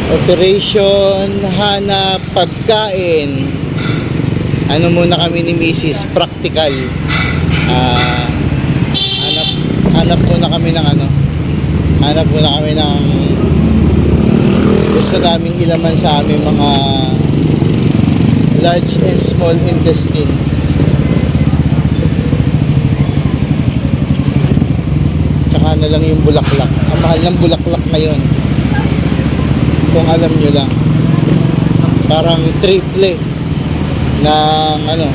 Operation hanap pagkain. Ano muna kami ni Mrs. Practical. Hanap hanap muna kami ng ano. Hanap muna kami ng gusto naming ilaman sa aming mga large and small intestine. Tsaka na lang yung bulaklak. Ang mahal ng bulaklak ngayon. Kung alam nyo lang. Parang triple ng ano,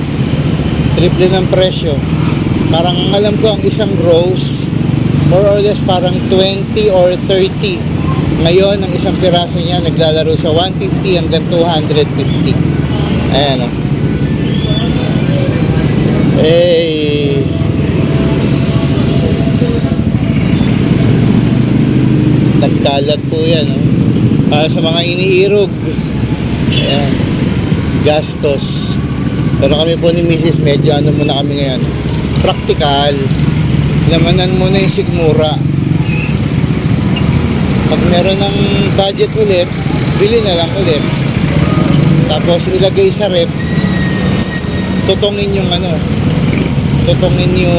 triple ng presyo. Parang alam ko ang isang rose more or less parang 20 or 30. Ngayon ang isang piraso niya naglalaro sa 150 hanggang 250. Ayan o. Hey. Nagkalat po yan o. Para sa mga iniirog. Ayan. Gastos. Pero kami po ni Mrs. medyo ano muna kami ngayon. Practical. Lamanan muna yung sigmura. Pag meron ng budget ulit, bili na lang ulit. Tapos ilagay sa ref. Tutungin yung ano. Tutungin yung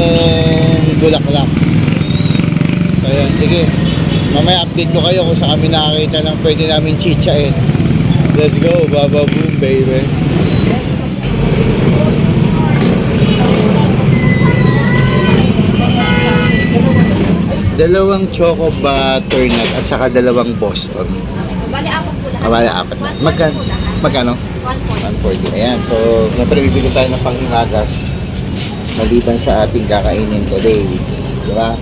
bulaklak. So ayan, sige. Mamaya update ko kayo kung saan kami nakakita ng pwede namin chichain. Let's go, baba boom baby. Dalawang choco butternut at saka dalawang Boston. Bali, apat po lahat. Bali, apat na. Magkano? 140. 140. Ayan. So, siyempre bibili tayo ng panghimagas maliban sa ating kakainin today. Diba?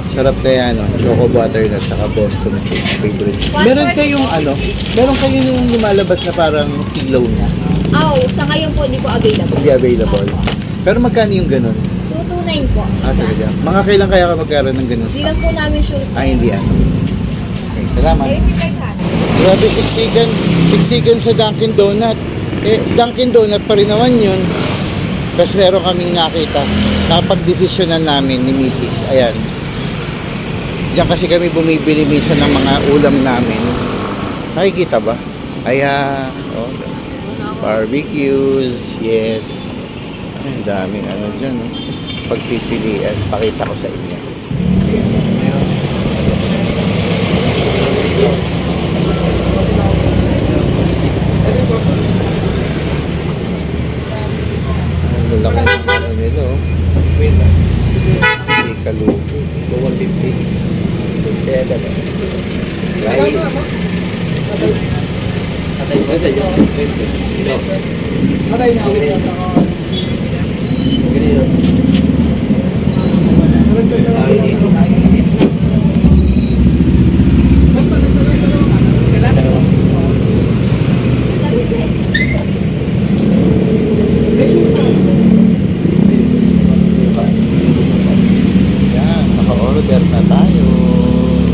Sarap kaya, no? Choco butternut at saka Boston na favorite. Meron kayong ano? Meron kayong yung lumalabas na parang kilaw niya? Sa ngayon po, hindi po available. Hindi available. Pero magkano yung ganun? 229 po. Talaga. Mga kailan kaya ka magkaroon ng ganun Hindi stock? lang po namin sure. Hindi ano. Okay, salamat. Verified. Grabe, siksikan sa Dunkin Donut. Dunkin Donut pa rin naman yun. Tapos meron kaming nakita. Napag-desisyonan namin ni Mrs. Ayan. Diyan kasi kami bumibili minsan ng mga ulam namin. Nakikita ba? Ayan. Oh. Barbecues. Yes. Ang daming ano dyan. Oh. Pagpipilian. Pakita ko sa inyo. Ang laki ng ano nila. Hindi kalugi. 250. Kaya gano'n. Right? Patay na. Yan, naka-order na tayo.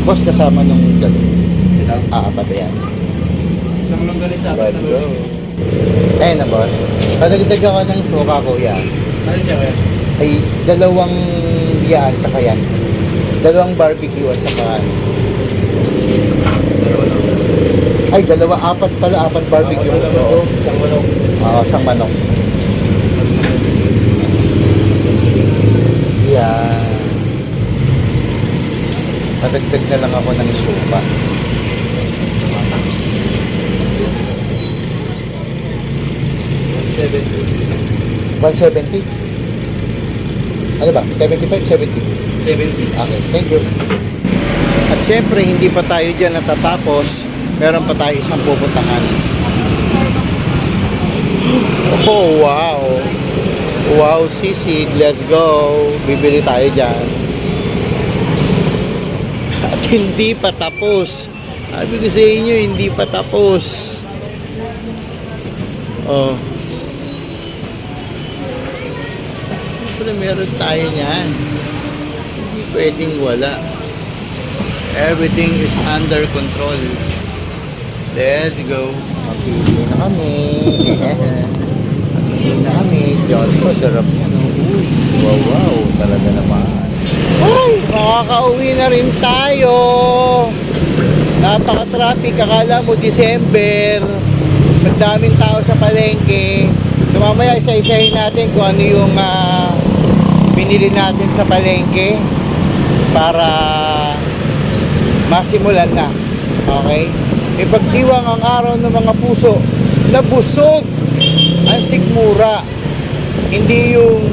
Boss, kasama nung gano'n. Pati yan. Let's go. Ayun na, boss. Padagdag ako ng suka, kuya. Ano siya kaya? Ay, dalawang yaan sa kayan. Dalawang barbecue at saka ay, apat pala, apat barbecue. Oo. Isang manok. Oo, isang manok. Yan. Padagdag na lang ako ng suka. 170? Ano ba? 75? 70? 70. Okay, thank you. At syempre, hindi pa tayo dyan natatapos. Meron pa tayo isang pupuntahan. Oh, wow. Wow, sisig. Let's go. Bibili tayo dyan. At hindi pa tapos. Sabi ko sa inyo, hindi pa tapos. Oh. Siyempre, meron tayo niyan. Hindi pwedeng wala. Everything is under control. Let's go. Mapili na kami. Mapili na kami. Diyos ko, sarap yan. Uy, wow, wow. Talaga naman. Ay, makakauwi na rin tayo. Napaka-traffic, akala mo December, magdaming tao sa palengke. So mamaya isa-isahin natin kung ano yung binili natin sa palengke para masimulan na. Okay? Ipagdiwang ang araw ng mga puso na busog ang sikmura. Hindi yung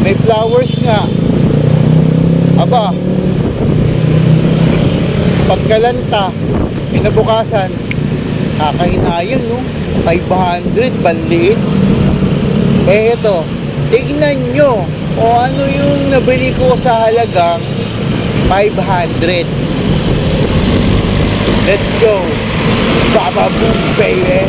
may flowers nga. Aba, pagkalanta, pinabukasan, kakahinayang, no? 500, banliit. Eh, ito, tignan nyo o ano yung nabili ko sa halagang 500. Let's go. Baba boom, baby.